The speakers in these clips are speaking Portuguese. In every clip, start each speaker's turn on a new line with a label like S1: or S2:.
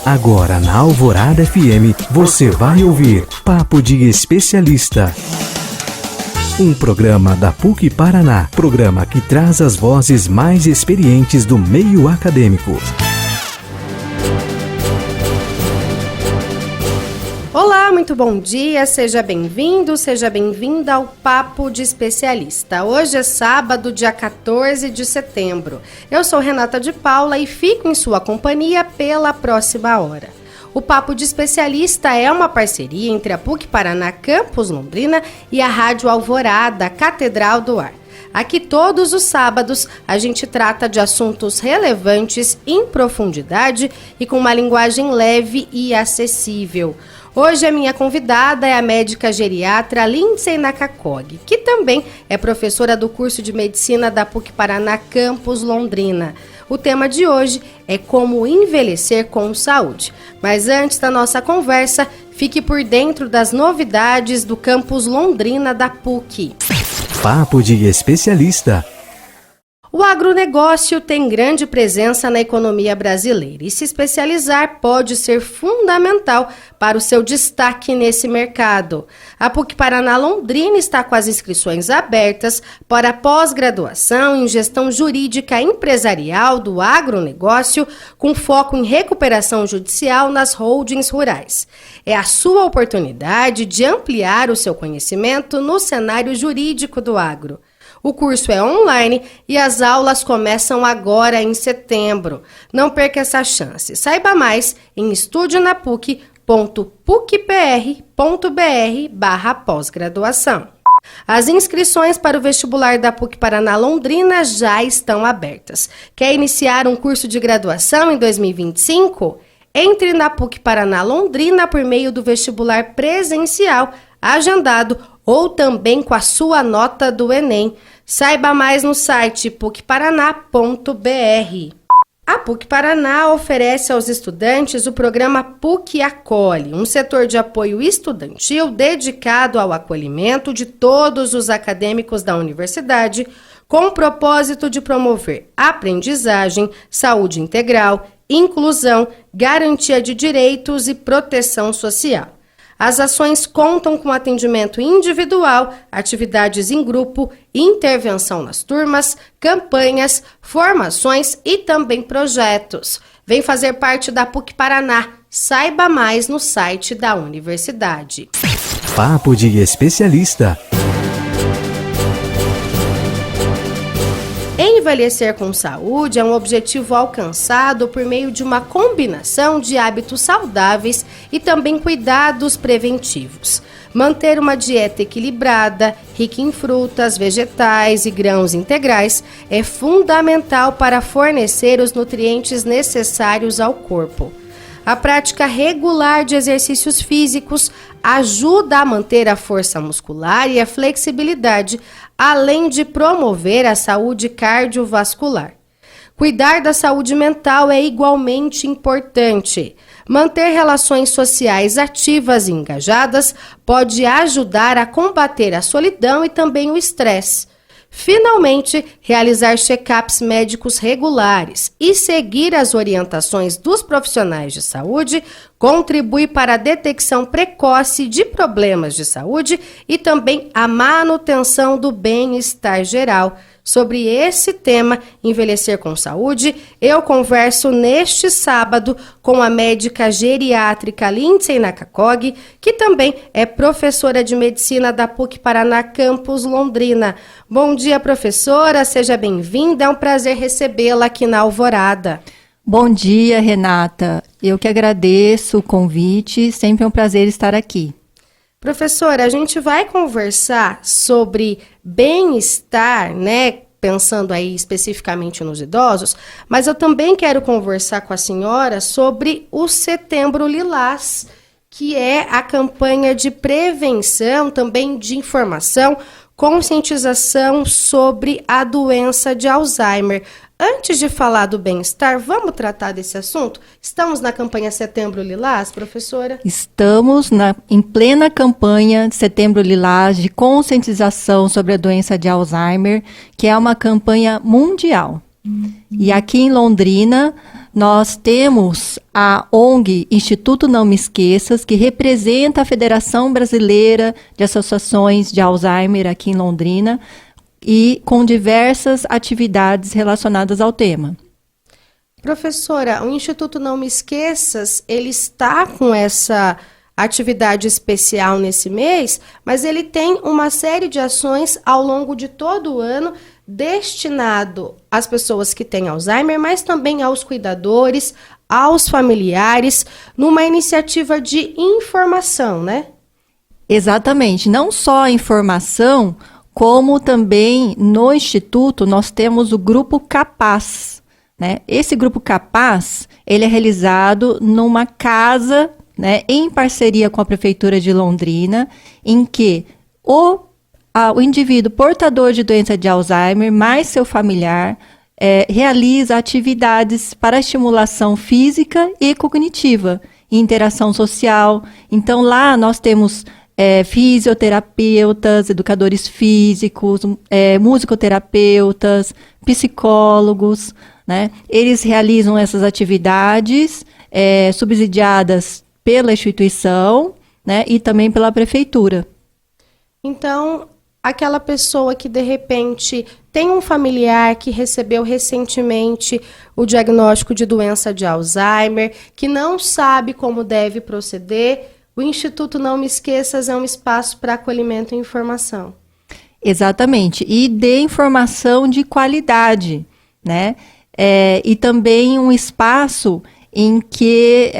S1: Agora na Alvorada FM você vai ouvir Papo de Especialista. Um programa da PUC Paraná, programa que traz as vozes mais experientes do meio acadêmico.
S2: Olá, muito bom dia, seja bem-vindo, seja bem-vinda ao Papo de Especialista. Hoje é sábado, dia 14 de setembro. Eu sou Renata de Paula e fico em sua companhia pela próxima hora. O Papo de Especialista é uma parceria entre a PUC Paraná Campus Londrina e a Rádio Alvorada, Catedral do Ar. Aqui todos os sábados a gente trata de assuntos relevantes, em profundidade e com uma linguagem leve e acessível. Hoje a minha convidada é a médica geriatra Lindsay Nakakog, que também é professora do curso de medicina da PUC Paraná Campus Londrina. O tema de hoje é como envelhecer com saúde. Mas antes da nossa conversa, fique por dentro das novidades do Campus Londrina da PUC.
S1: Papo de Especialista.
S2: O agronegócio tem grande presença na economia brasileira e se especializar pode ser fundamental para o seu destaque nesse mercado. A PUC Paraná Londrina está com as inscrições abertas para pós-graduação em gestão jurídica empresarial do agronegócio, com foco em recuperação judicial nas holdings rurais. É a sua oportunidade de ampliar o seu conhecimento no cenário jurídico do agro. O curso é online e as aulas começam agora em setembro. Não perca essa chance. Saiba mais em estudionapuc.pucpr.br/pós-graduação. As inscrições para o vestibular da PUC Paraná Londrina já estão abertas. Quer iniciar um curso de graduação em 2025? Entre na PUC Paraná Londrina por meio do vestibular presencial, agendado ou também com a sua nota do Enem. Saiba mais no site pucparaná.br. A PUC Paraná oferece aos estudantes o programa PUC Acolhe, um setor de apoio estudantil dedicado ao acolhimento de todos os acadêmicos da universidade, com o propósito de promover aprendizagem, saúde integral, inclusão, garantia de direitos e proteção social. As ações contam com atendimento individual, atividades em grupo, intervenção nas turmas, campanhas, formações e também projetos. Vem fazer parte da PUC Paraná. Saiba mais no site da universidade.
S1: Papo de Especialista.
S2: Envelhecer com saúde é um objetivo alcançado por meio de uma combinação de hábitos saudáveis e também cuidados preventivos. Manter uma dieta equilibrada, rica em frutas, vegetais e grãos integrais é fundamental para fornecer os nutrientes necessários ao corpo. A prática regular de exercícios físicos ajuda a manter a força muscular e a flexibilidade, além de promover a saúde cardiovascular. Cuidar da saúde mental é igualmente importante. Manter relações sociais ativas e engajadas pode ajudar a combater a solidão e também o estresse. Finalmente, realizar check-ups médicos regulares e seguir as orientações dos profissionais de saúde contribui para a detecção precoce de problemas de saúde e também a manutenção do bem-estar geral. Sobre esse tema, envelhecer com saúde, eu converso neste sábado com a médica geriátrica Lindsay Nakakog, que também é professora de medicina da PUC Paraná Campus Londrina. Bom dia, professora, seja bem-vinda, é um prazer recebê-la aqui na Alvorada.
S3: Bom dia, Renata. Eu que agradeço o convite, sempre é um prazer estar aqui.
S2: Professora, a gente vai conversar sobre bem-estar, né? Pensando aí especificamente nos idosos, mas eu também quero conversar com a senhora sobre o Setembro Lilás, que é a campanha de prevenção, também de informação, conscientização sobre a doença de Alzheimer. Antes de falar do bem-estar, vamos tratar desse assunto? Estamos na campanha Setembro Lilás, professora?
S3: Estamos em plena campanha Setembro Lilás de conscientização sobre a doença de Alzheimer, que é uma campanha mundial. E aqui em Londrina, nós temos a ONG Instituto Não Me Esqueças, que representa a Federação Brasileira de Associações de Alzheimer aqui em Londrina, e com diversas atividades relacionadas ao tema.
S2: Professora, o Instituto Não Me Esqueças, ele está com essa atividade especial nesse mês, mas ele tem uma série de ações ao longo de todo o ano destinado às pessoas que têm Alzheimer, mas também aos cuidadores, aos familiares, numa iniciativa de informação, né?
S3: Exatamente, não só a informação, como também no Instituto nós temos o Grupo Capaz, né? Esse Grupo Capaz, ele é realizado numa casa, né, em parceria com a Prefeitura de Londrina, em que o indivíduo portador de doença de Alzheimer, mais seu familiar, realiza atividades para estimulação física e cognitiva, e interação social. Então, lá nós temos fisioterapeutas, educadores físicos, musicoterapeutas, psicólogos, né? Eles realizam essas atividades subsidiadas pela instituição, né, e também pela prefeitura.
S2: Então, aquela pessoa que de repente tem um familiar que recebeu recentemente o diagnóstico de doença de Alzheimer, que não sabe como deve proceder, o Instituto Não Me Esqueças é um espaço para acolhimento e informação.
S3: Exatamente, e de informação de qualidade, né? E também um espaço em que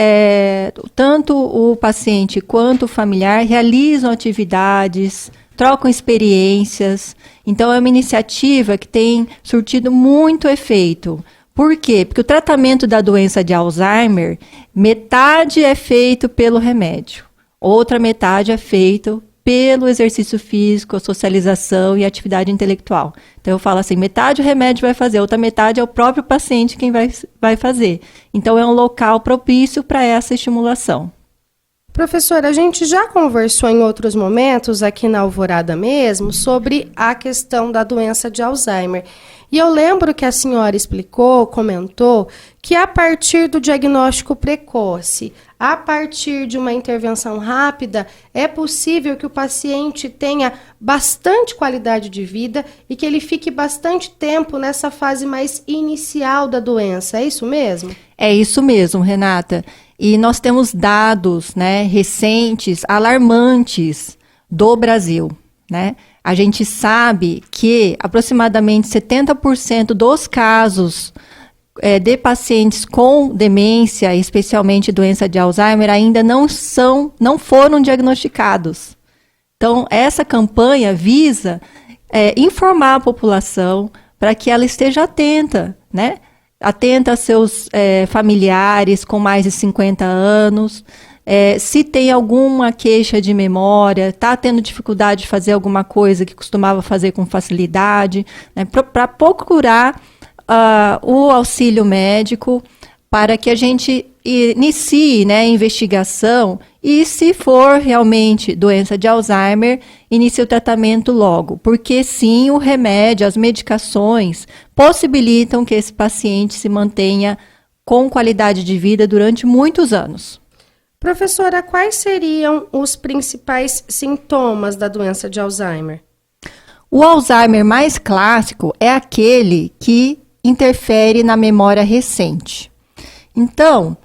S3: tanto o paciente quanto o familiar realizam atividades, trocam experiências. Então, é uma iniciativa que tem surtido muito efeito. Por quê? Porque o tratamento da doença de Alzheimer, metade é feito pelo remédio, outra metade é feito pelo exercício físico, a socialização e a atividade intelectual. Então, eu falo assim, metade o remédio vai fazer, outra metade é o próprio paciente quem vai fazer. Então, é um local propício para essa estimulação.
S2: Professora, a gente já conversou em outros momentos, aqui na Alvorada mesmo, sobre a questão da doença de Alzheimer. E eu lembro que a senhora explicou, comentou, que a partir do diagnóstico precoce, a partir de uma intervenção rápida, é possível que o paciente tenha bastante qualidade de vida e que ele fique bastante tempo nessa fase mais inicial da doença. É isso mesmo?
S3: É isso mesmo, Renata. E nós temos dados, né, recentes, alarmantes do Brasil, né? A gente sabe que aproximadamente 70% dos casos de pacientes com demência, especialmente doença de Alzheimer, ainda não foram diagnosticados. Então, essa campanha visa informar a população para que ela esteja atenta, né? Atenta a seus familiares com mais de 50 anos, se tem alguma queixa de memória, está tendo dificuldade de fazer alguma coisa que costumava fazer com facilidade, né, para procurar o auxílio médico para que a gente inicie, né, a investigação e, se for realmente doença de Alzheimer, inicie o tratamento logo. Porque sim, o remédio, as medicações possibilitam que esse paciente se mantenha com qualidade de vida durante muitos anos.
S2: Professora, quais seriam os principais sintomas da doença de Alzheimer?
S3: O Alzheimer mais clássico é aquele que interfere na memória recente. Então,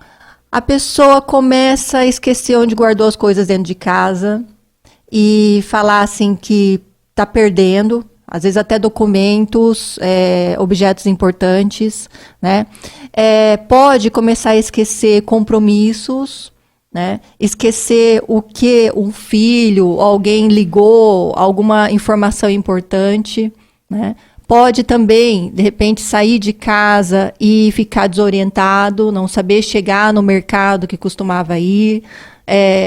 S3: a pessoa começa a esquecer onde guardou as coisas dentro de casa e falar assim que está perdendo, às vezes até documentos, objetos importantes, né? Pode começar a esquecer compromissos, né? Esquecer o que um filho, alguém ligou, alguma informação importante, né? Pode também, de repente, sair de casa e ficar desorientado, não saber chegar no mercado que costumava ir,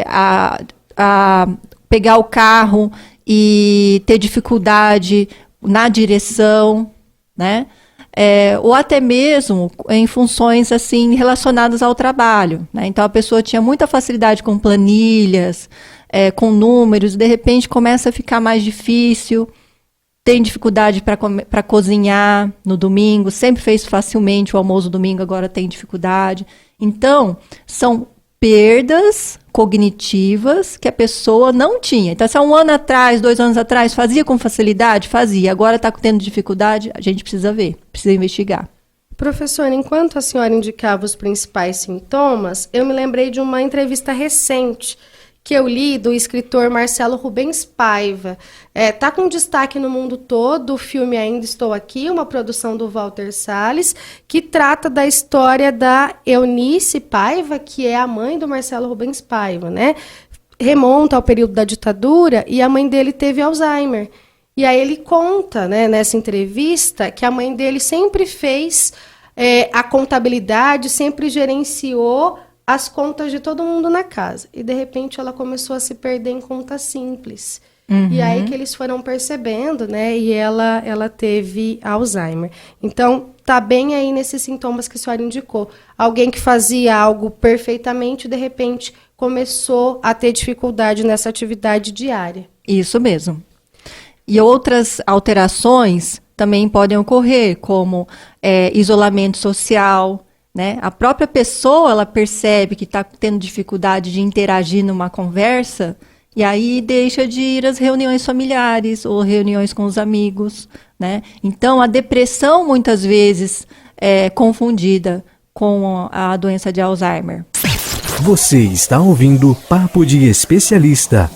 S3: a pegar o carro e ter dificuldade na direção, né? Ou até mesmo em funções assim relacionadas ao trabalho, né? Então, a pessoa tinha muita facilidade com planilhas, com números, de repente começa a ficar mais difícil. tem dificuldade para cozinhar no domingo, sempre fez facilmente o almoço domingo, agora tem dificuldade. Então, são perdas cognitivas que a pessoa não tinha. Então, se há 1 ano atrás, 2 anos atrás, fazia com facilidade? Fazia. Agora está tendo dificuldade? A gente precisa ver, precisa investigar.
S2: Professora, enquanto a senhora indicava os principais sintomas, eu me lembrei de uma entrevista recente que eu li do escritor Marcelo Rubens Paiva. Tá com destaque no mundo todo o filme Ainda Estou Aqui, uma produção do Walter Salles, que trata da história da Eunice Paiva, que é a mãe do Marcelo Rubens Paiva, né? Remonta ao período da ditadura e a mãe dele teve Alzheimer. E aí ele conta, né, nessa entrevista, que a mãe dele sempre fez a contabilidade, sempre gerenciou as contas de todo mundo na casa. E, de repente, ela começou a se perder em contas simples. Uhum. E aí que eles foram percebendo, né? E ela teve Alzheimer. Então, tá bem aí nesses sintomas que a senhora indicou. Alguém que fazia algo perfeitamente, de repente, começou a ter dificuldade nessa atividade diária.
S3: Isso mesmo. E outras alterações também podem ocorrer, como isolamento social, né? A própria pessoa, ela percebe que está tendo dificuldade de interagir numa conversa e aí deixa de ir às reuniões familiares ou reuniões com os amigos, né? Então, a depressão, muitas vezes, é confundida com a doença de Alzheimer.
S1: Você está ouvindo Papo de Especialista.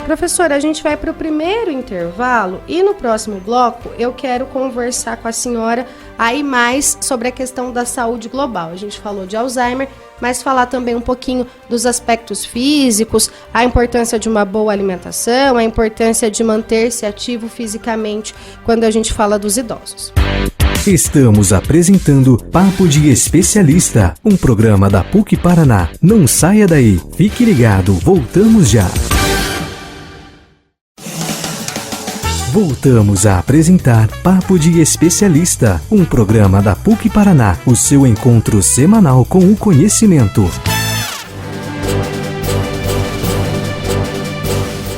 S2: Professora, a gente vai para o primeiro intervalo e no próximo bloco eu quero conversar com a senhora aí mais sobre a questão da saúde global. A gente falou de Alzheimer, mas falar também um pouquinho dos aspectos físicos, a importância de uma boa alimentação, a importância de manter-se ativo fisicamente quando a gente fala dos idosos.
S1: Estamos apresentando Papo de Especialista, um programa da PUC Paraná. Não saia daí, fique ligado, voltamos já. Voltamos a apresentar Papo de Especialista, um programa da PUC Paraná, o seu encontro semanal com o conhecimento.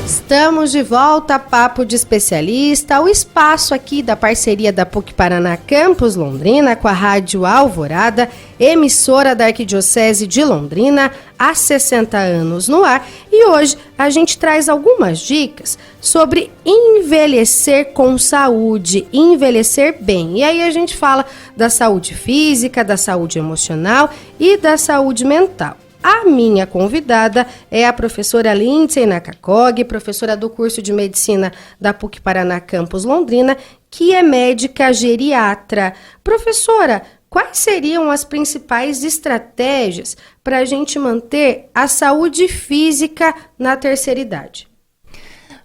S2: Estamos de volta a Papo de Especialista, o espaço aqui da parceria da PUC Paraná Campus Londrina com a Rádio Alvorada, emissora da Arquidiocese de Londrina, há 60 anos no ar. E hoje a gente traz algumas dicas sobre envelhecer com saúde, envelhecer bem. E aí a gente fala da saúde física, da saúde emocional e da saúde mental. A minha convidada é a professora Lindsay Nakakog, professora do curso de Medicina da PUC Paraná Campus Londrina, que é médica geriatra. Professora, quais seriam as principais estratégias para a gente manter a saúde física na terceira idade?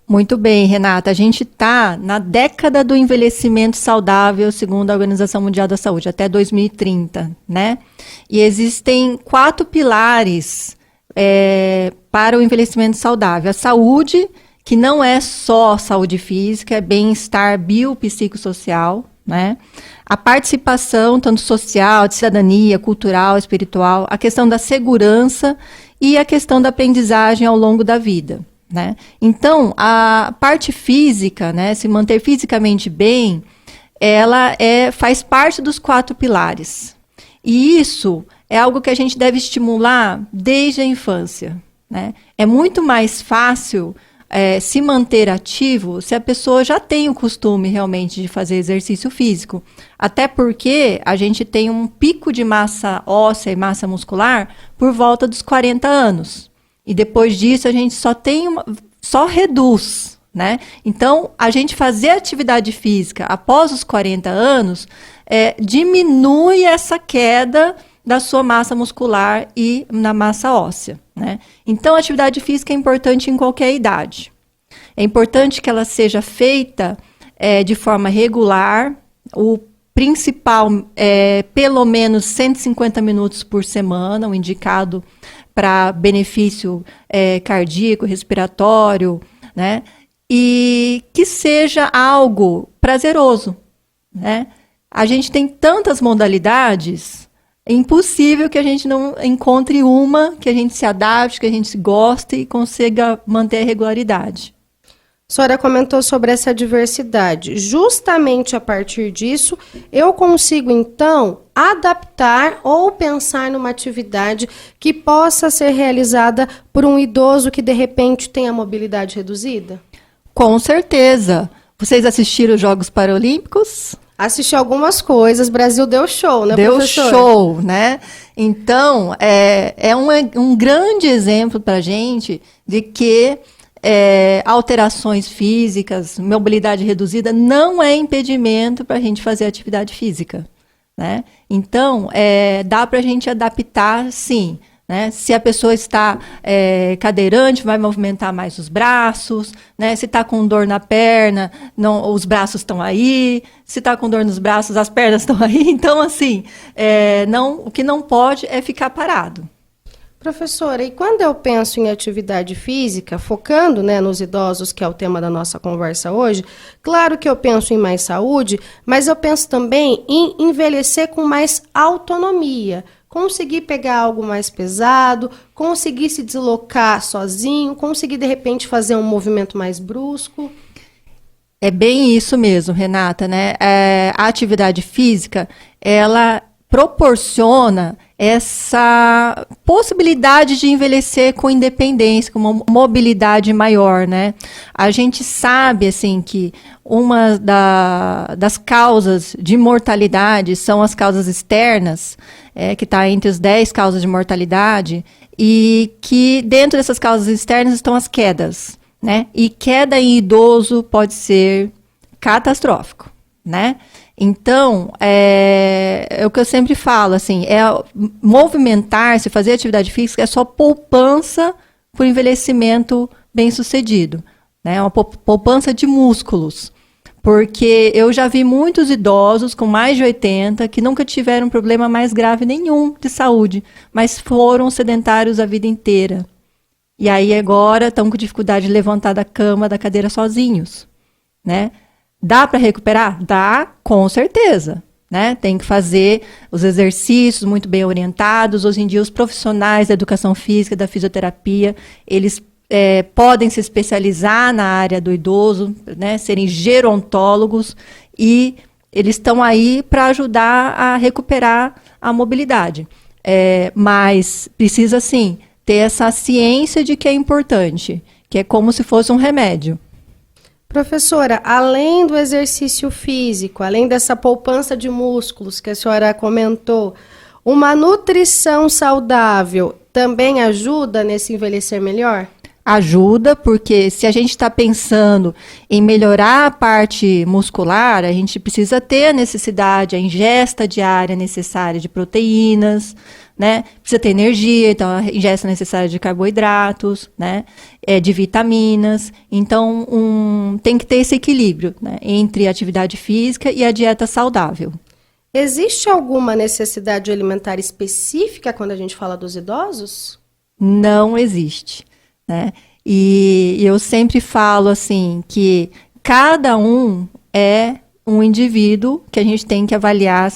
S3: Muito bem, Renata. A gente está na década do envelhecimento saudável, segundo a Organização Mundial da Saúde, até 2030, né? E existem 4 pilares para o envelhecimento saudável. A saúde, que não é só saúde física, é bem-estar biopsicossocial, né? A participação, tanto social, de cidadania, cultural, espiritual, a questão da segurança e a questão da aprendizagem ao longo da vida. Né? Então, a parte física, né, se manter fisicamente bem, ela faz parte dos 4 pilares. E isso é algo que a gente deve estimular desde a infância. Né? É muito mais fácil se manter ativo se a pessoa já tem o costume realmente de fazer exercício físico. Até porque a gente tem um pico de massa óssea e massa muscular por volta dos 40 anos. E depois disso a gente só reduz, né? Então, a gente fazer atividade física após os 40 anos diminui essa queda da sua massa muscular e na massa óssea, né? Então, a atividade física é importante em qualquer idade. É importante que ela seja feita de forma regular. O principal é pelo menos 150 minutos por semana, o indicado para benefício cardíaco, respiratório, né? E que seja algo prazeroso, né? A gente tem tantas modalidades, é impossível que a gente não encontre uma que a gente se adapte, que a gente goste e consiga manter a regularidade.
S2: A senhora comentou sobre essa diversidade. Justamente a partir disso, eu consigo, então, adaptar ou pensar numa atividade que possa ser realizada por um idoso que, de repente, tem a mobilidade reduzida?
S3: Com certeza. Vocês assistiram os Jogos Paralímpicos?
S2: Assisti algumas coisas, Brasil deu show, né,
S3: deu
S2: professor?
S3: Deu show, né? Então, é um grande exemplo para a gente de que alterações físicas, mobilidade reduzida, não é impedimento para a gente fazer atividade física, né? Então, dá para a gente adaptar, sim, né? Se a pessoa está cadeirante, vai movimentar mais os braços, né? Se está com dor na perna, não, os braços estão aí. Se está com dor nos braços, as pernas estão aí. Então, assim, o que não pode é ficar parado.
S2: Professora, e quando eu penso em atividade física, focando, né, nos idosos, que é o tema da nossa conversa hoje, claro que eu penso em mais saúde, mas eu penso também em envelhecer com mais autonomia, conseguir pegar algo mais pesado, conseguir se deslocar sozinho, conseguir, de repente, fazer um movimento mais brusco.
S3: É bem isso mesmo, Renata, né? A atividade física, ela proporciona essa possibilidade de envelhecer com independência, com uma mobilidade maior, né? A gente sabe, assim, que uma das causas de mortalidade são as causas externas, que está entre as 10 causas de mortalidade, e que dentro dessas causas externas estão as quedas, né? E queda em idoso pode ser catastrófico, né? Então, é o que eu sempre falo, assim, movimentar-se, fazer atividade física é só poupança para o envelhecimento bem-sucedido, né? Uma poupança de músculos, porque eu já vi muitos idosos com mais de 80 que nunca tiveram problema mais grave nenhum de saúde, mas foram sedentários a vida inteira. E aí agora estão com dificuldade de levantar da cama, da cadeira sozinhos, né? Dá para recuperar? Dá, com certeza, né? Tem que fazer os exercícios muito bem orientados. Hoje em dia, os profissionais da educação física, da fisioterapia, eles podem se especializar na área do idoso, né? Serem gerontólogos, e eles estão aí para ajudar a recuperar a mobilidade. Mas precisa, sim, ter essa ciência de que é importante, que é como se fosse um remédio.
S2: Professora, além do exercício físico, além dessa poupança de músculos que a senhora comentou, uma nutrição saudável também ajuda nesse envelhecer melhor?
S3: Ajuda, porque se a gente está pensando em melhorar a parte muscular, a gente precisa ter a necessidade, a ingesta diária necessária de proteínas, né? Precisa ter energia, então a ingesta necessária de carboidratos, né? De vitaminas. Então, tem que ter esse equilíbrio, né? Entre a atividade física e a dieta saudável.
S2: Existe alguma necessidade alimentar específica quando a gente fala dos idosos?
S3: Não existe, né? E eu sempre falo assim que cada um é um indivíduo que a gente tem que avaliar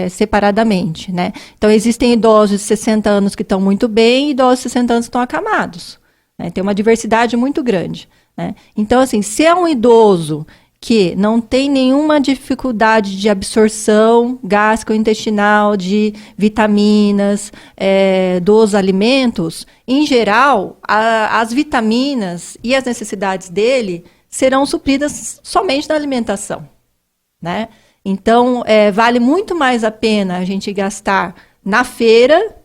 S3: separadamente, né? Então, existem idosos de 60 anos que estão muito bem e idosos de 60 anos que estão acamados, né? Tem uma diversidade muito grande, né? Então, assim, se é um idoso que não tem nenhuma dificuldade de absorção gástrico-intestinal de vitaminas, dos alimentos, em geral, as vitaminas e as necessidades dele serão supridas somente da alimentação, né? Então, vale muito mais a pena a gente gastar na feira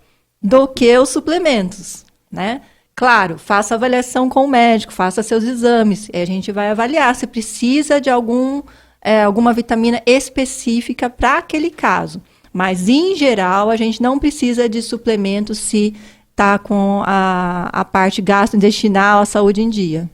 S3: do que os suplementos, né? Claro, faça avaliação com o médico, faça seus exames, e a gente vai avaliar se precisa de alguma vitamina específica para aquele caso. Mas, em geral, a gente não precisa de suplementos se está com a parte gastrointestinal, a saúde em dia.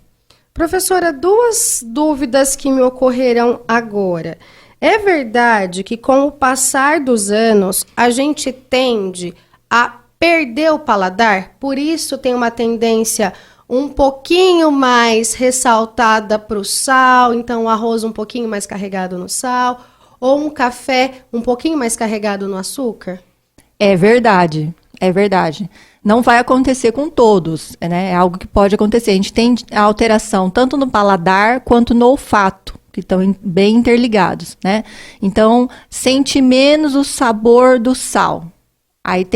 S2: Professora, 2 dúvidas que me ocorreram agora. É verdade que, com o passar dos anos, a gente tende a perder o paladar? Por isso tem uma tendência um pouquinho mais ressaltada para o sal, então o arroz um pouquinho mais carregado no sal, ou um café um pouquinho mais carregado no açúcar?
S3: É verdade. é verdade. Não vai acontecer com todos, né? É algo que pode acontecer. A gente tem a alteração tanto no paladar quanto no olfato, que estão bem interligados, né? Então, sente menos o sabor do sal. Aí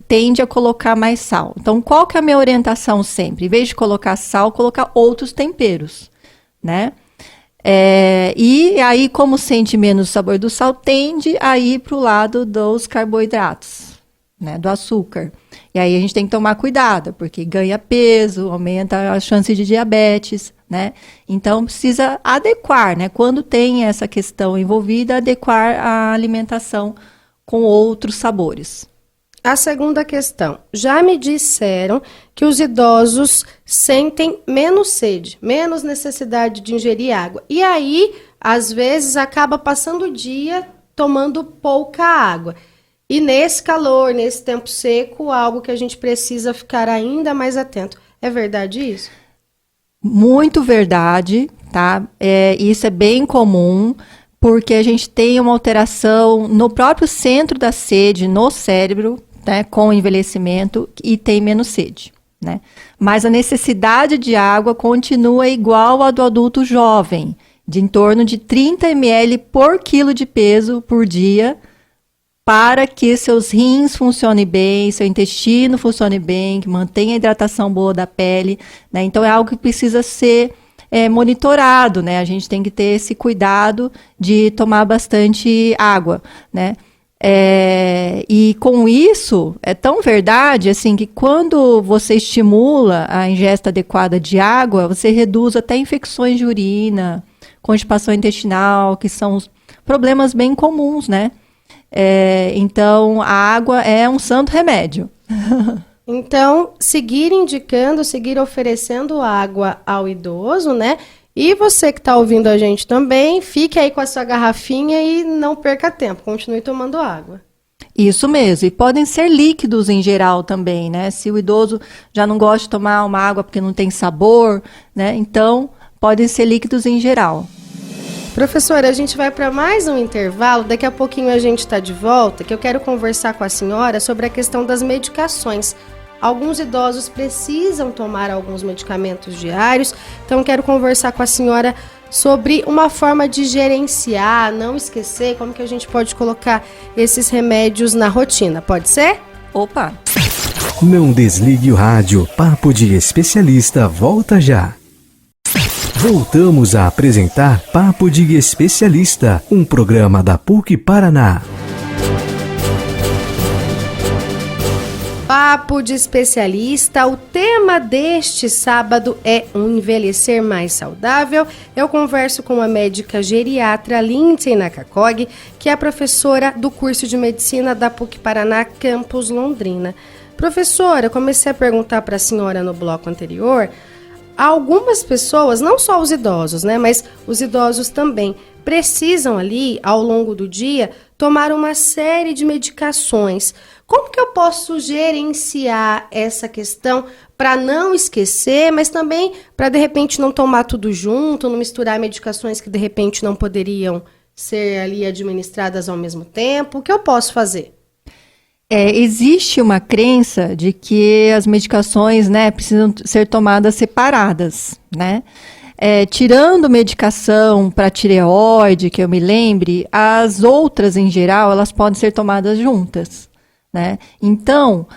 S3: tende a colocar mais sal. Então, qual que é a minha orientação sempre? Em vez de colocar sal, colocar outros temperos, né? E aí, como sente menos o sabor do sal, tende a ir para o lado dos carboidratos, né? Do açúcar. E aí a gente tem que tomar cuidado, porque ganha peso, aumenta a chance de diabetes, né? Então, precisa adequar, né? Quando tem essa questão envolvida, adequar a alimentação com outros sabores.
S2: A segunda questão. Já me disseram que os idosos sentem menos sede, menos necessidade de ingerir água. E aí, às vezes, acaba passando o dia tomando pouca água. E nesse calor, nesse tempo seco, algo que a gente precisa ficar ainda mais atento. É verdade isso?
S3: Muito verdade, tá? Isso é bem comum, porque a gente tem uma alteração no próprio centro da sede, no cérebro, né, com o envelhecimento, e tem menos sede, né? Mas a necessidade de água continua igual à do adulto jovem, de em torno de 30 ml por quilo de peso por dia, para que seus rins funcionem bem, seu intestino funcione bem, que mantenha a hidratação boa da pele, né? Então é algo que precisa ser monitorado, né? A gente tem que ter esse cuidado de tomar bastante água, né? E com isso, é tão verdade assim que quando você estimula a ingesta adequada de água, você reduz até infecções de urina, constipação intestinal, que são problemas bem comuns, né? Então, a água é um santo remédio.
S2: Então, seguir indicando, seguir oferecendo água ao idoso, né? E você que está ouvindo a gente também, fique aí com a sua garrafinha e não perca tempo, continue tomando água.
S3: Isso mesmo, e podem ser líquidos em geral também, né? Se o idoso já não gosta de tomar uma água porque não tem sabor, né? Então, podem ser líquidos em geral.
S2: Professora, a gente vai para mais um intervalo, daqui a pouquinho a gente está de volta, que eu quero conversar com a senhora sobre a questão das medicações. Alguns idosos precisam tomar alguns medicamentos diários, então quero conversar com a senhora sobre uma forma de gerenciar, não esquecer, como que a gente pode colocar esses remédios na rotina, pode ser?
S3: Opa!
S1: Não desligue o rádio, Papo de Especialista volta já. Voltamos a apresentar Papo de Especialista, um programa da PUC Paraná.
S2: Papo de Especialista, o tema deste sábado é um envelhecer mais saudável. Eu converso com a médica geriatra Lindsay Nakakog, que é professora do curso de medicina da PUC Paraná, campus Londrina. Professora, eu comecei a perguntar para a senhora no bloco anterior, algumas pessoas, não só os idosos, né, mas os idosos também, precisam ali, ao longo do dia, tomar uma série de medicações. Como que eu posso gerenciar essa questão para não esquecer, mas também para, de repente, não tomar tudo junto, não misturar medicações que, de repente, não poderiam ser ali administradas ao mesmo tempo? O que eu posso fazer?
S3: Existe uma crença de que as medicações, né, precisam ser tomadas separadas, né? Tirando medicação para tireoide, que eu me lembre, as outras, em geral, elas podem ser tomadas juntas, né? Então,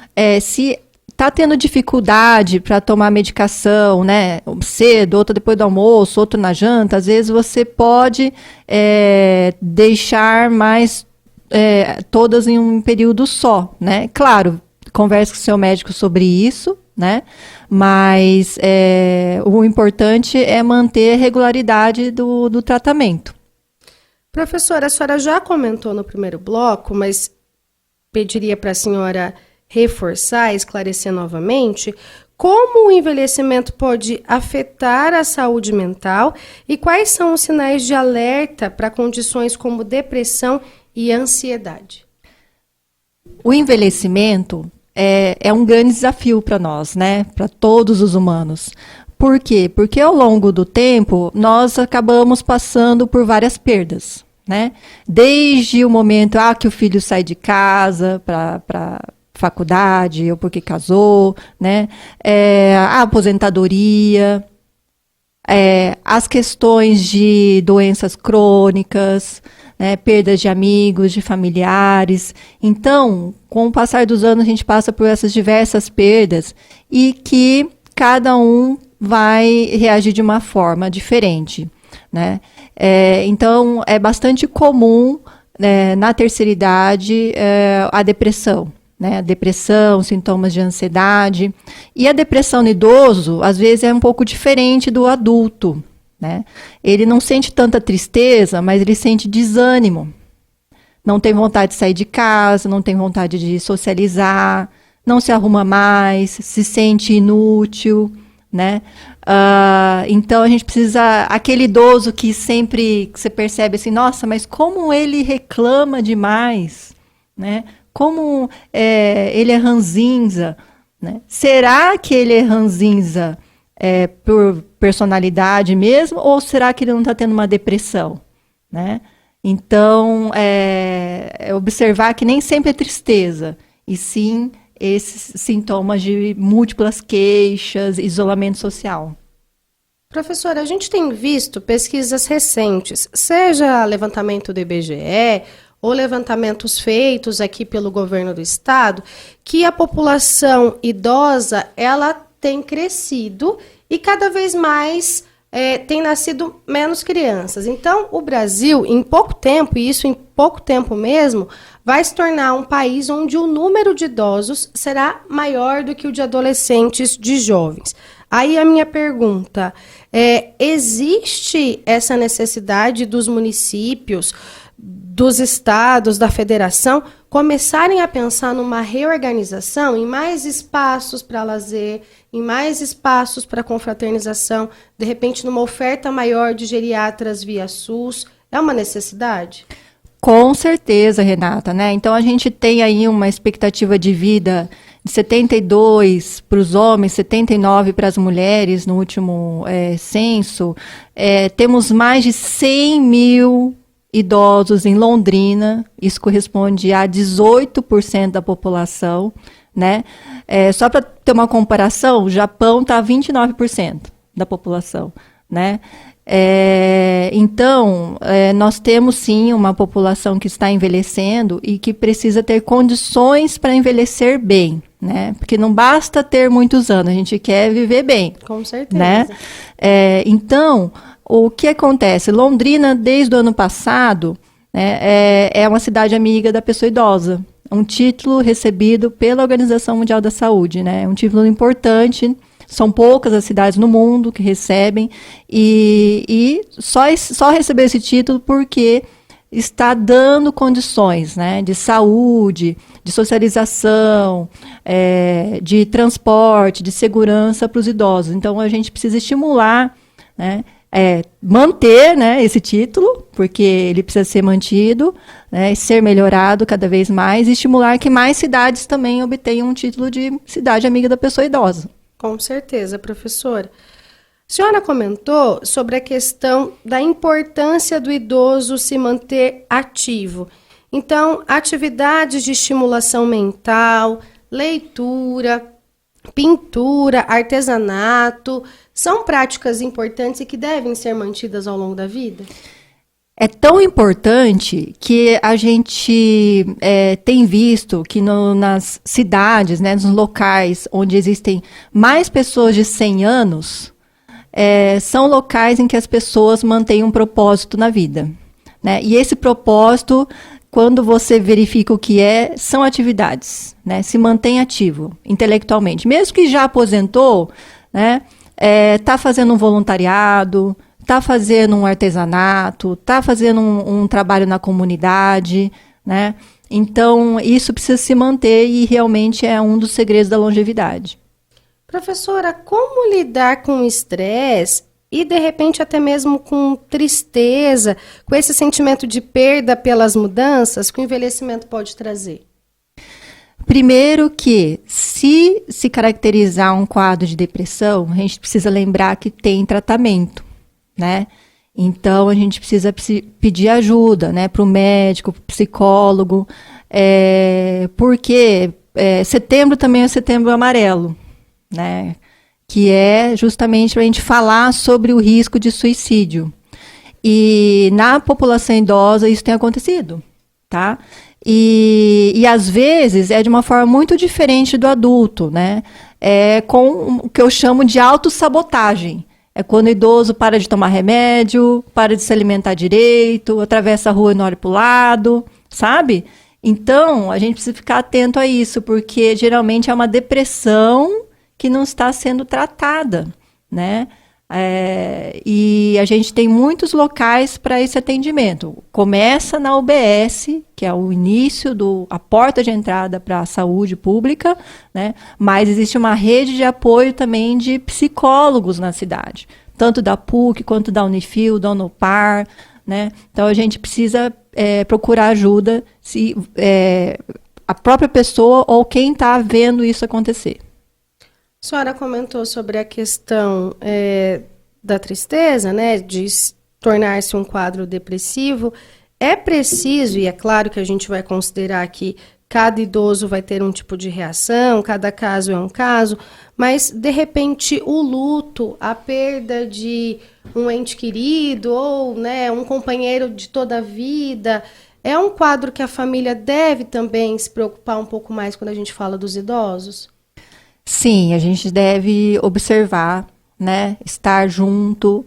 S3: se está tendo dificuldade para tomar medicação, né, cedo, outra depois do almoço, outra na janta, às vezes você pode deixar mais todas em um período só, né? Claro, converse com o seu médico sobre isso, né? Mas o importante é manter a regularidade do tratamento.
S2: Professora, a senhora já comentou no primeiro bloco, mas pediria para a senhora reforçar, esclarecer novamente, como o envelhecimento pode afetar a saúde mental e quais são os sinais de alerta para condições como depressão e ansiedade.
S3: O envelhecimento é um grande desafio para nós, né? Para todos os humanos. Por quê? Porque ao longo do tempo, nós acabamos passando por várias perdas, né? Desde o momento que o filho sai de casa para faculdade ou porque casou, né? A aposentadoria, as questões de doenças crônicas, né? Perdas de amigos, de familiares. Então, com o passar dos anos, a gente passa por essas diversas perdas e que cada um vai reagir de uma forma diferente, né? Então, é bastante comum, na terceira idade, a depressão, né? A depressão, sintomas de ansiedade. E a depressão no idoso, às vezes, é um pouco diferente do adulto, né? Ele não sente tanta tristeza, mas ele sente desânimo. Não tem vontade de sair de casa, não tem vontade de socializar, não se arruma mais, se sente inútil, né? Então a gente precisa, aquele idoso que sempre que você percebe assim, nossa, mas como ele reclama demais, né? Como ele é ranzinza, né? Será que ele é ranzinza por personalidade mesmo, ou será que ele não está tendo uma depressão, né? Então observar que nem sempre é tristeza, e sim esses sintomas de múltiplas queixas, isolamento social.
S2: Professora, a gente tem visto pesquisas recentes, seja levantamento do IBGE ou levantamentos feitos aqui pelo governo do estado, que a população idosa ela tem crescido e cada vez mais tem nascido menos crianças. Então, o Brasil, em pouco tempo, e isso em pouco tempo mesmo, vai se tornar um país onde o número de idosos será maior do que o de adolescentes, de jovens. Aí a minha pergunta, existe essa necessidade dos municípios, dos estados, da federação, começarem a pensar numa reorganização, em mais espaços para lazer, em mais espaços para confraternização, de repente numa oferta maior de geriatras via SUS? É uma necessidade?
S3: Com certeza, Renata, né? Então a gente tem aí uma expectativa de vida de 72 para os homens, 79 para as mulheres no último censo. Temos mais de 100 mil idosos em Londrina, isso corresponde a 18% da população, né? Só para ter uma comparação, o Japão está a 29% da população, né? Então, nós temos sim uma população que está envelhecendo e que precisa ter condições para envelhecer bem, né? Porque não basta ter muitos anos, a gente quer viver bem.
S2: Com certeza.
S3: Né? Então, o que acontece? Londrina, desde o ano passado, né, é uma cidade amiga da pessoa idosa. Um título recebido pela Organização Mundial da Saúde, né? É um título importante. São poucas as cidades no mundo que recebem, e só receber esse título porque está dando condições, né, de saúde, de socialização, de transporte, de segurança para os idosos. Então, a gente precisa estimular, né, manter, né, esse título, porque ele precisa ser mantido, né, ser melhorado cada vez mais, e estimular que mais cidades também obtenham um título de cidade amiga da pessoa idosa.
S2: Com certeza, professora. A senhora comentou sobre a questão da importância do idoso se manter ativo. Então, atividades de estimulação mental, leitura, pintura, artesanato, são práticas importantes e que devem ser mantidas ao longo da vida?
S3: É tão importante que a gente tem visto que nas cidades, né, nos locais onde existem mais pessoas de 100 anos, são locais em que as pessoas mantêm um propósito na vida, né? E esse propósito, quando você verifica o que são atividades, né? Se mantém ativo intelectualmente. Mesmo que já aposentou, né, tá fazendo um voluntariado, está fazendo um artesanato, está fazendo um trabalho na comunidade, né? Então, isso precisa se manter e realmente é um dos segredos da longevidade.
S2: Professora, como lidar com o estresse e, de repente, até mesmo com tristeza, com esse sentimento de perda pelas mudanças que o envelhecimento pode trazer?
S3: Primeiro que, se caracterizar um quadro de depressão, a gente precisa lembrar que tem tratamento, né? Então, a gente precisa pedir ajuda, né, para o médico, para o psicólogo, porque setembro também é setembro amarelo, né? Que é justamente para a gente falar sobre o risco de suicídio. E na população idosa isso tem acontecido, tá? E às vezes é de uma forma muito diferente do adulto, né? É com o que eu chamo de autossabotagem. É quando o idoso para de tomar remédio, para de se alimentar direito, atravessa a rua e não olha para o lado, sabe? Então, a gente precisa ficar atento a isso, porque geralmente é uma depressão que não está sendo tratada, né? E a gente tem muitos locais para esse atendimento. Começa na UBS, que é o início, a porta de entrada para a saúde pública, né? Mas existe uma rede de apoio também de psicólogos na cidade, tanto da PUC quanto da Unifil, da Unopar, né? Então a gente precisa procurar ajuda se a própria pessoa ou quem está vendo isso acontecer.
S2: A senhora comentou sobre a questão da tristeza, né, de tornar-se um quadro depressivo. É preciso, e é claro que a gente vai considerar que cada idoso vai ter um tipo de reação, cada caso é um caso, mas, de repente, o luto, a perda de um ente querido ou, né, um companheiro de toda a vida, é um quadro que a família deve também se preocupar um pouco mais quando a gente fala dos idosos?
S3: Sim, a gente deve observar, né, estar junto,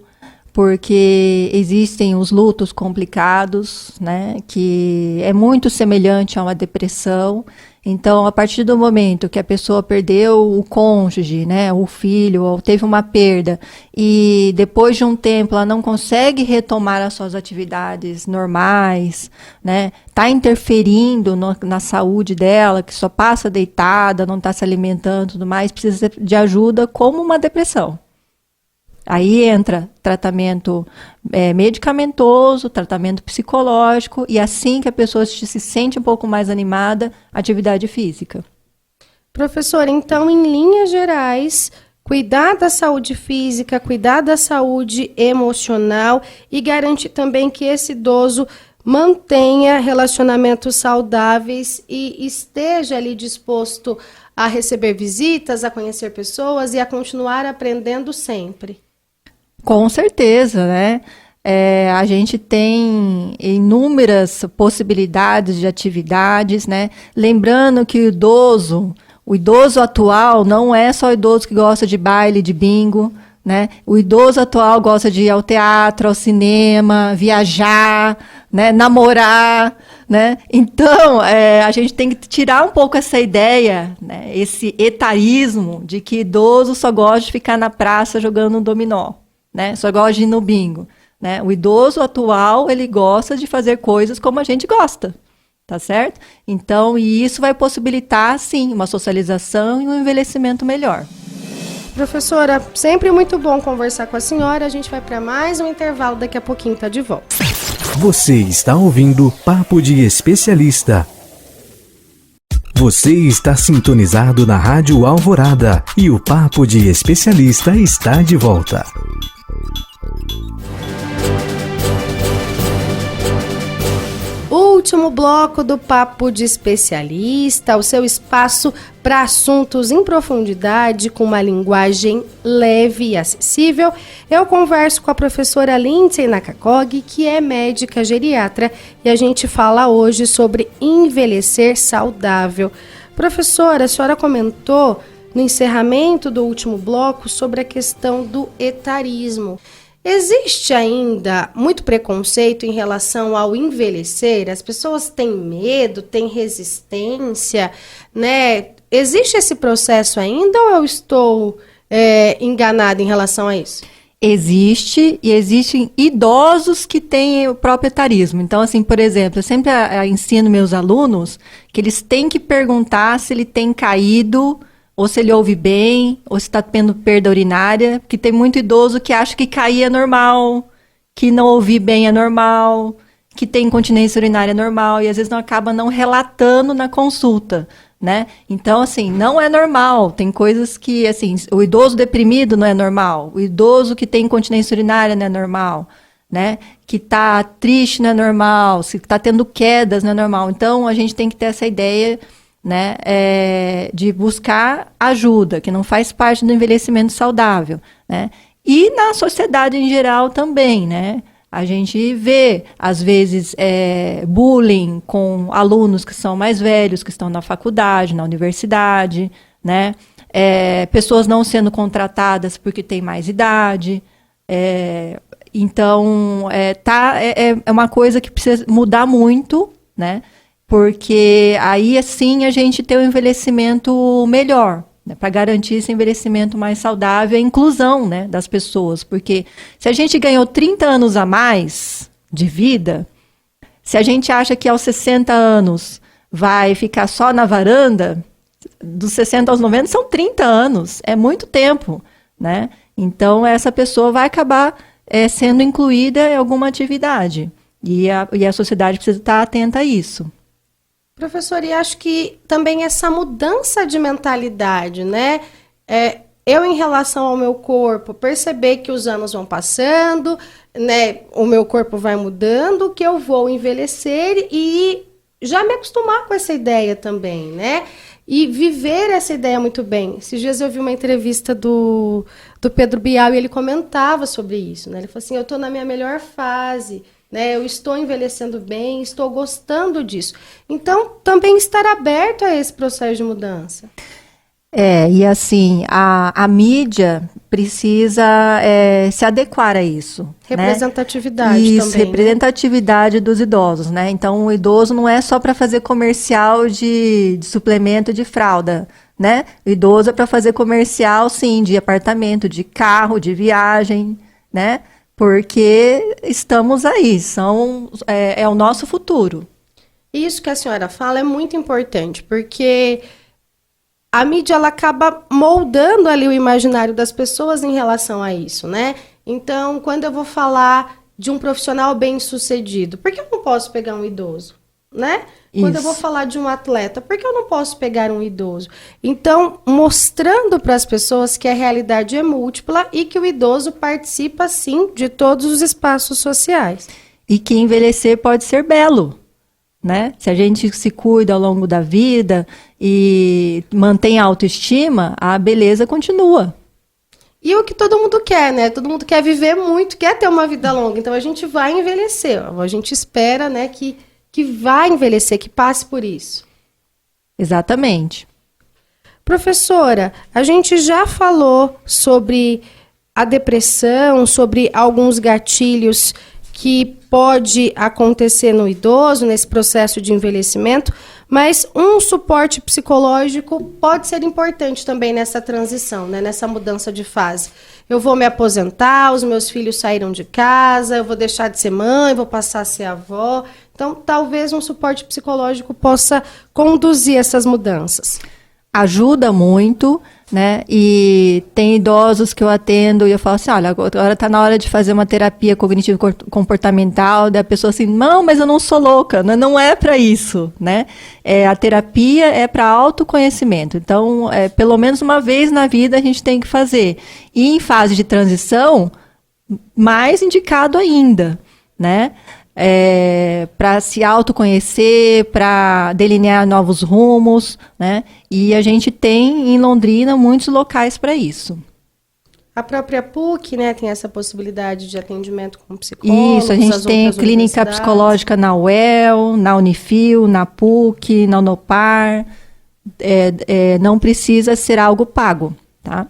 S3: porque existem os lutos complicados, né, que é muito semelhante a uma depressão. Então, a partir do momento que a pessoa perdeu o cônjuge, né, o filho, ou teve uma perda, e depois de um tempo ela não consegue retomar as suas atividades normais, né, está interferindo na saúde dela, que só passa deitada, não está se alimentando e tudo mais, precisa de ajuda como uma depressão. Aí entra tratamento medicamentoso, tratamento psicológico, e assim que a pessoa se sente um pouco mais animada, atividade física.
S2: Professora, então, em linhas gerais, cuidar da saúde física, cuidar da saúde emocional e garantir também que esse idoso mantenha relacionamentos saudáveis e esteja ali disposto a receber visitas, a conhecer pessoas e a continuar aprendendo sempre.
S3: Com certeza, né? A gente tem inúmeras possibilidades de atividades, né? Lembrando que o idoso atual não é só o idoso que gosta de baile, de bingo, né? O idoso atual gosta de ir ao teatro, ao cinema, viajar, né? Namorar, né? Então, a gente tem que tirar um pouco essa ideia, né? Esse etarismo de que idoso só gosta de ficar na praça jogando um dominó, né? Só gosta de ir no bingo, né? O idoso atual, ele gosta de fazer coisas como a gente gosta, tá certo? Então, e isso vai possibilitar, sim, uma socialização e um envelhecimento melhor.
S2: Professora, sempre muito bom conversar com a senhora. A gente vai para mais um intervalo, daqui a pouquinho tá de volta.
S1: Você está ouvindo Papo de Especialista. Você está sintonizado na Rádio Alvorada e o Papo de Especialista está de volta.
S2: Último bloco do Papo de Especialista, o seu espaço para assuntos em profundidade, com uma linguagem leve e acessível. Eu converso com a professora Lindsay Nakakog, que é médica geriatra, e a gente fala hoje sobre envelhecer saudável. Professora, a senhora comentou no encerramento do último bloco sobre a questão do etarismo. Existe ainda muito preconceito em relação ao envelhecer? As pessoas têm medo, têm resistência, né? Existe esse processo ainda ou eu estou enganada em relação a isso?
S3: Existe, e existem idosos que têm o próprio etarismo. Então, assim, por exemplo, eu sempre ensino meus alunos que eles têm que perguntar se ele tem caído, ou se ele ouve bem, ou se está tendo perda urinária, porque tem muito idoso que acha que cair é normal, que não ouvir bem é normal, que tem incontinência urinária é normal, e às vezes não acaba não relatando na consulta, né? Então, assim, não é normal. Tem coisas que, assim, o idoso deprimido não é normal, o idoso que tem incontinência urinária não é normal, né? Que está triste não é normal, se está tendo quedas não é normal. Então, a gente tem que ter essa ideia né, de buscar ajuda, que não faz parte do envelhecimento saudável, né? E na sociedade em geral também, né? A gente vê, às vezes, bullying com alunos que são mais velhos, que estão na faculdade, na universidade, né? Pessoas não sendo contratadas porque têm mais idade. Então, é uma coisa que precisa mudar muito, né? Porque aí, assim, a gente tem um envelhecimento melhor, né? Para garantir esse envelhecimento mais saudável, a inclusão, né, das pessoas. Porque se a gente ganhou 30 anos a mais de vida, se a gente acha que aos 60 anos vai ficar só na varanda, dos 60 aos 90 são 30 anos, é muito tempo, né? Então, essa pessoa vai acabar sendo incluída em alguma atividade. E a sociedade precisa estar atenta a isso.
S2: Professor, e acho que também essa mudança de mentalidade, né? Eu, em relação ao meu corpo, perceber que os anos vão passando, né? O meu corpo vai mudando, que eu vou envelhecer e já me acostumar com essa ideia também, né? E viver essa ideia muito bem. Esses dias eu vi uma entrevista do Pedro Bial e ele comentava sobre isso, né? Ele falou assim, eu estou na minha melhor fase, né? Eu estou envelhecendo bem, estou gostando disso. Então, também estar aberto a esse processo de mudança.
S3: E assim, a mídia precisa se adequar a isso.
S2: Representatividade,
S3: né? Isso,
S2: também.
S3: Representatividade dos idosos, né? Então, o idoso não é só para fazer comercial de suplemento de fralda, né? O idoso é para fazer comercial, sim, de apartamento, de carro, de viagem, né? Porque estamos aí, é o nosso futuro.
S2: Isso que a senhora fala é muito importante, porque a mídia ela acaba moldando ali o imaginário das pessoas em relação a isso, né? Então, quando eu vou falar de um profissional bem-sucedido, por que eu não posso pegar um idoso, né? Quando eu vou falar de um atleta, por que eu não posso pegar um idoso? Então, mostrando para as pessoas que a realidade é múltipla e que o idoso participa, sim, de todos os espaços sociais.
S3: E que envelhecer pode ser belo, né? Se a gente se cuida ao longo da vida e mantém a autoestima, a beleza continua.
S2: E o que todo mundo quer, né? Todo mundo quer viver muito, quer ter uma vida longa. Então, a gente vai envelhecer. A gente espera, né, que vai envelhecer, que passe por isso.
S3: Exatamente.
S2: Professora, a gente já falou sobre a depressão, sobre alguns gatilhos que pode acontecer no idoso, nesse processo de envelhecimento, mas um suporte psicológico pode ser importante também nessa transição, né, nessa mudança de fase. Eu vou me aposentar, os meus filhos saíram de casa, eu vou deixar de ser mãe, vou passar a ser avó. Então, talvez um suporte psicológico possa conduzir essas mudanças.
S3: Ajuda muito, né? E tem idosos que eu atendo e eu falo assim, olha, agora está na hora de fazer uma terapia cognitivo-comportamental, da pessoa assim, não, mas eu não sou louca, não é para isso, né? A terapia é para autoconhecimento, então, pelo menos uma vez na vida a gente tem que fazer. E em fase de transição, mais indicado ainda, né? Para se autoconhecer, para delinear novos rumos, né? E a gente tem em Londrina muitos locais para isso.
S2: A própria PUC, né, tem essa possibilidade de atendimento com psicólogos.
S3: Isso, a gente tem clínica psicológica na UEL, na Unifil, na PUC, na Unopar. Não precisa ser algo pago, tá?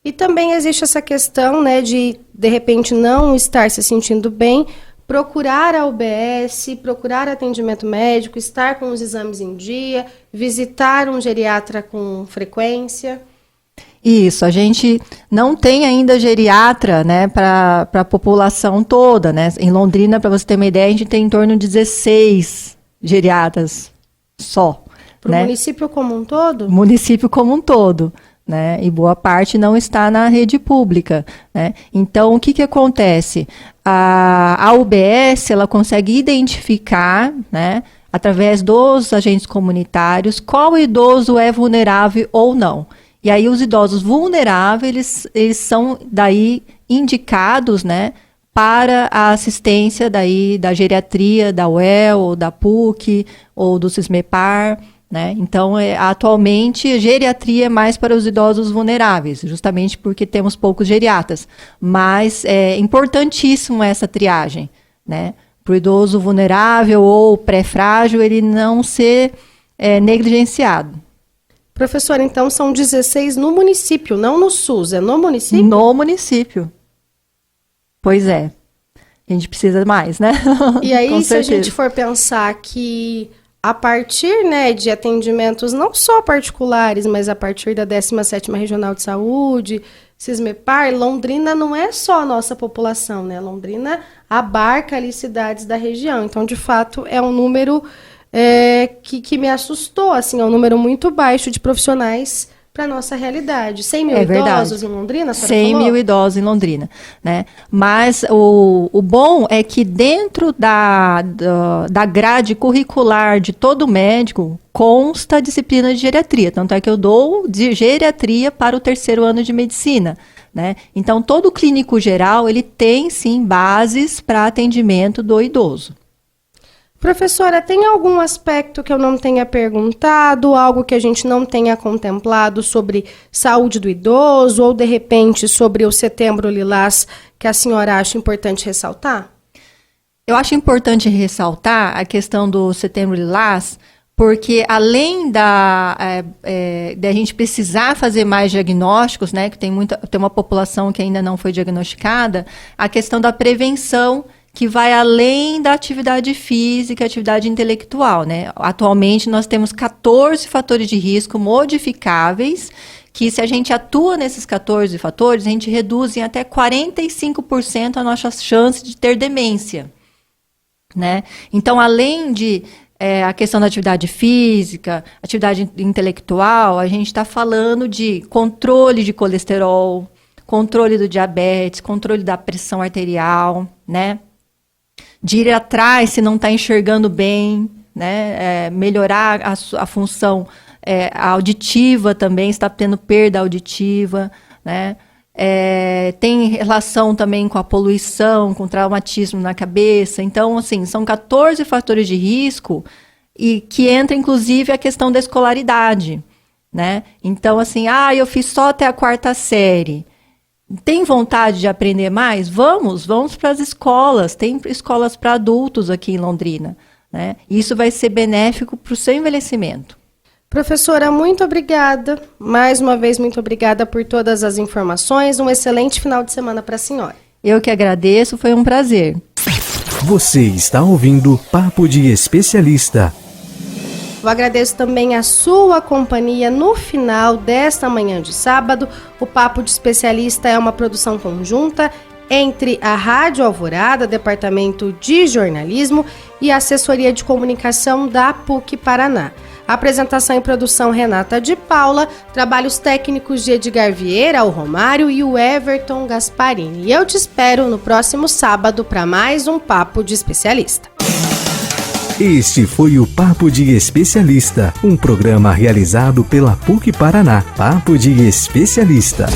S2: E também existe essa questão, né, de repente não estar se sentindo bem, procurar a UBS, procurar atendimento médico, estar com os exames em dia, visitar um geriatra com frequência.
S3: Isso, a gente não tem ainda geriatra, né, para a população toda, né? Em Londrina, para você ter uma ideia, a gente tem em torno de 16 geriatras só.
S2: Para o
S3: né?
S2: município como um todo?
S3: Município como um todo. Né? E boa parte não está na rede pública, né? Então, o que acontece? A UBS, ela consegue identificar, né, através dos agentes comunitários, qual idoso é vulnerável ou não. E aí, os idosos vulneráveis, eles são daí indicados, né, para a assistência daí da geriatria, da UEL, ou da PUC, ou do Cismepar, né? Então, atualmente, geriatria é mais para os idosos vulneráveis, justamente porque temos poucos geriatras. Mas é importantíssimo essa triagem, né? Para o idoso vulnerável ou pré-frágil, ele não ser negligenciado.
S2: Professora, então são 16 no município, não no SUS, é no município?
S3: No município. Pois é. A gente precisa mais, né?
S2: E aí, se a gente for pensar que a partir, né, de atendimentos não só particulares, mas a partir da 17ª Regional de Saúde, Cismepar, Londrina não é só a nossa população, né? Londrina abarca ali cidades da região. Então, de fato, é um número que me assustou, assim, é um número muito baixo de profissionais para a nossa realidade. 100 mil idosos em Londrina, a senhora
S3: 100 mil idosos em Londrina, né? Mas o bom é que dentro da grade curricular de todo médico consta a disciplina de geriatria. Tanto é que eu dou de geriatria para o 3º ano de medicina, né? Então, todo clínico geral, ele tem, sim, bases para atendimento do idoso.
S2: Professora, tem algum aspecto que eu não tenha perguntado, algo que a gente não tenha contemplado sobre saúde do idoso ou, de repente, sobre o Setembro Lilás que a senhora acha importante ressaltar?
S3: Eu acho importante ressaltar a questão do Setembro Lilás, porque além da gente precisar fazer mais diagnósticos, né, que tem uma população que ainda não foi diagnosticada, a questão da prevenção, que vai além da atividade física, atividade intelectual, né? Atualmente nós temos 14 fatores de risco modificáveis, que se a gente atua nesses 14 fatores, a gente reduz em até 45% a nossa chance de ter demência, né? Então, além de a questão da atividade física, atividade intelectual, a gente está falando de controle de colesterol, controle do diabetes, controle da pressão arterial, né? De ir atrás se não está enxergando bem, né? Melhorar a função auditiva também, está tendo perda auditiva, né? Tem relação também com a poluição, com o traumatismo na cabeça. Então, assim, são 14 fatores de risco e que entra, inclusive, a questão da escolaridade, né? Então, assim, eu fiz só até a 4ª série. Tem vontade de aprender mais? Vamos para as escolas. Tem escolas para adultos aqui em Londrina, né? Isso vai ser benéfico para o seu envelhecimento.
S2: Professora, muito obrigada. Mais uma vez, muito obrigada por todas as informações. Um excelente final de semana para a senhora.
S3: Eu que agradeço, foi um prazer.
S1: Você está ouvindo Papo de Especialista.
S2: Eu agradeço também a sua companhia no final desta manhã de sábado. O Papo de Especialista é uma produção conjunta entre a Rádio Alvorada, Departamento de Jornalismo e a Assessoria de Comunicação da PUC Paraná. A apresentação e produção Renata de Paula, trabalhos técnicos de Edgar Vieira, o Romário e o Everton Gasparini. E eu te espero no próximo sábado para mais um Papo de Especialista.
S1: Este foi o Papo de Especialista, um programa realizado pela PUC Paraná. Papo de Especialista.